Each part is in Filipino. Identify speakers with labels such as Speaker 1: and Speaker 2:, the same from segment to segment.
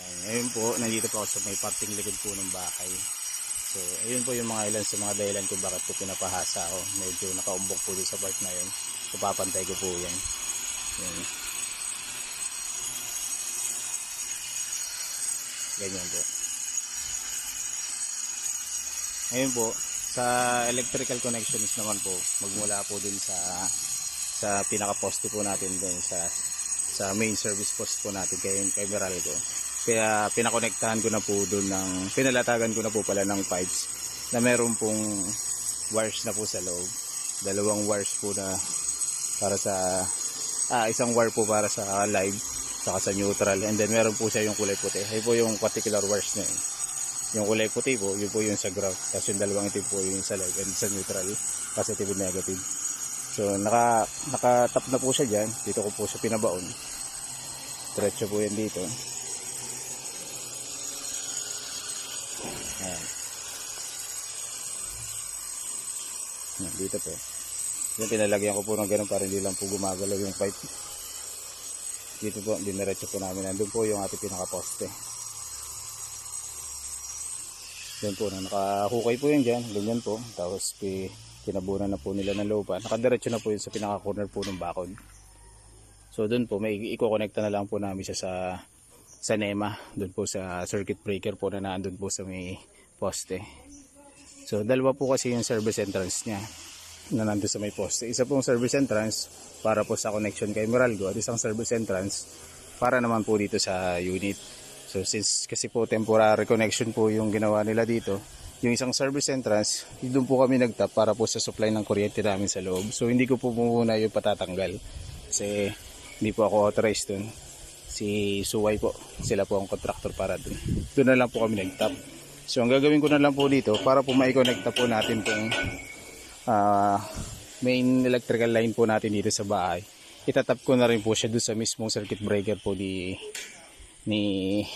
Speaker 1: Ngayon po, nandito po ako sa may parting likod po ng bahay. So, ayun po yung mga ilan sa mga dahilan kung bakit po pinapahasa ako. Medyo nakaumbok po dito sa part na yun. So, papantay ko po yan. Yan. Ganyan po. Ngayon po, sa electrical connections naman po, magmula po dun sa pinaka-poste po natin dun sa main service post po natin kay Meralco. Kaya pinakonektahan ko na po doon pinalatagan ko na po pala ng pipes na meron pong wires na po sa loob. Dalawang wires po na para sa isang wire po para sa live saka sa neutral, and then meron po siya yung kulay puti. Ay po yung particular wires na yun. Yung kulay puti po, yun po yung sa ground. Tapos yung dalawang itim po yung sa live and sa neutral, positive and negative. So nakatap na po siya dyan. Dito ko po siya pinabaon. Diretso po yan dito. Ayan. Dito po. Yung pinalagyan ko po ng ganun para hindi lang po gumagalaw yung pipe. Dito po, diniretso po namin. Nandun po yung ating pinaka-poste. Yan po, nakahukay po yan dyan. Ganyan po. Tapos pinabunan na po nila ng lupa. Nakadiretso na po yun sa pinaka-corner po ng bakod. So dun po, may i-connecta na lang po namin siya sa NEMA. Dun po sa circuit breaker po na nandun po sa may poste. So dalawa po kasi yung service entrance niya na nandun sa may poste. Isa pong service entrance para po sa connection kay Meralco at isang service entrance para naman po dito sa unit. So since kasi po temporary connection po yung ginawa nila dito, yung isang service entrance, doon po kami nagtap para po sa supply ng kuryente namin sa loob. So hindi ko po muna yung patatanggal kasi hindi po ako authorized dun. Si Suway po, sila po ang contractor para dun. Doon na lang po kami nagtap. So ang gagawin ko na lang po dito para po mai-connecta po natin tong main electrical line po natin dito sa bahay. Itatap ko na rin po siya doon sa mismong circuit breaker po ni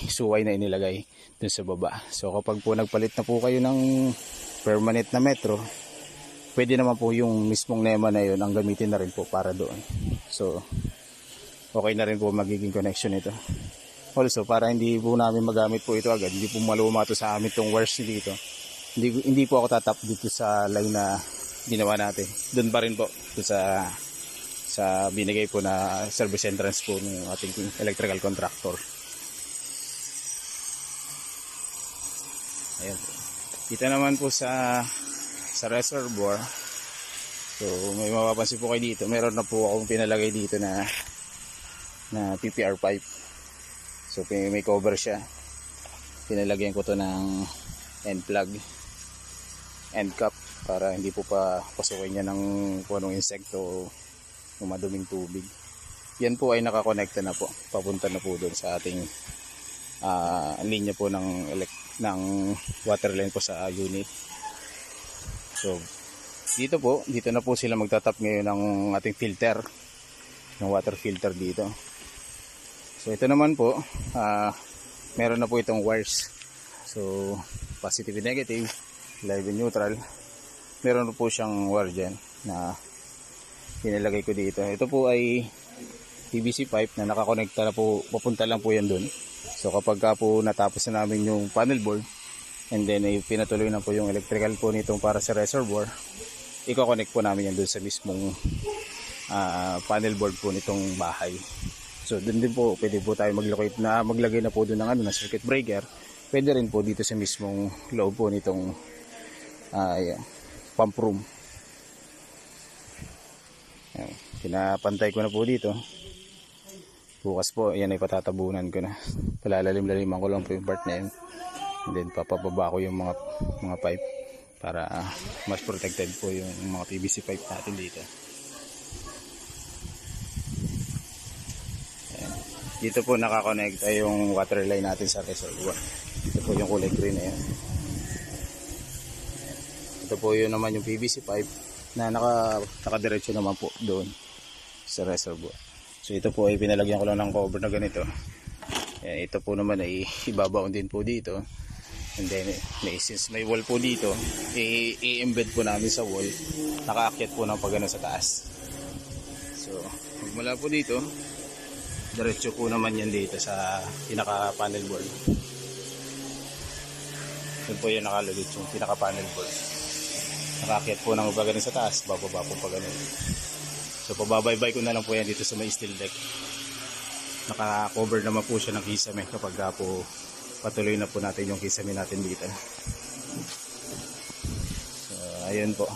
Speaker 1: Suway na inilagay doon sa baba. So kapag po nagpalit na po kayo ng permanent na metro, pwede naman po yung mismong NEMA na yun ang gamitin na rin po para doon. So okay na rin po magiging connection ito. Also para hindi po namin magamit po ito agad, hindi po maluma ito sa amin itong wires dito. Hindi po ako tatap dito sa line na ginawa natin. Doon pa rin po doon sa binigay po na service entrance po ng ating electrical contractor. Ayan po. Dito naman po sa reservoir. So may mapapansin po kayo dito. Meron na po akong pinalagay dito na PPR pipe. So may cover siya. Pinalagyan ko to ng end plug, end cap para hindi po pa pasukin niya ng kung anong insekto o maduming tubig. Yan po ay nakakonekta na po. Papunta na po doon sa ating linya po ng water line po sa unit. So dito na po sila magtatap ngayon ng ating filter, ng water filter dito. So ito naman po, meron na po itong wires. So positive and negative, live and neutral. Meron po siyang wire dyan na pinalagay ko dito. Ito po ay PVC pipe na nakakonekta na po, papunta lang po yan dun. So kapag po natapos na namin yung panel board, and then pinatuloy na po yung electrical po nitong para sa reservoir, i-connect po namin yan dun sa mismong panel board po nitong bahay. So dun din po, pwede po tayo maglagay na po dun ng circuit breaker. Pwede rin po dito sa mismong loob po nitong pump room. Ayan, pinapantay ko na po dito. Bukas po, yan ay patatabunan ko na. Palalalim-laliman ko lang po yung part na yun. And then papababa ko yung mga pipe para mas protected po yung mga PVC pipe natin dito. Ayan. Dito po nakakonekta yung water line natin sa reservoir. Ito po yung kulay green na yan. Ito po yun naman yung PVC pipe na nakadiretso naman po doon sa reservoir. So ito po ay pinalagyan ko lang ng cover na ganito. Ito po naman ay ibabaon din po dito. And then since may wall po dito, i-embed po namin sa wall. Nakaakyat po ng pagano sa taas. So mula po dito, Diretso po naman yan dito sa pinaka panel board. Yun po yung nakalagit yung pinaka panel board. Nakakyat po ng iba ganun sa taas, bababa po pa ganun. So pababaybay ko na lang po yan dito sa may steel deck. Naka-cover naman po siya ng kisame kapag po patuloy na po natin yung kisame natin dito. So ayun po.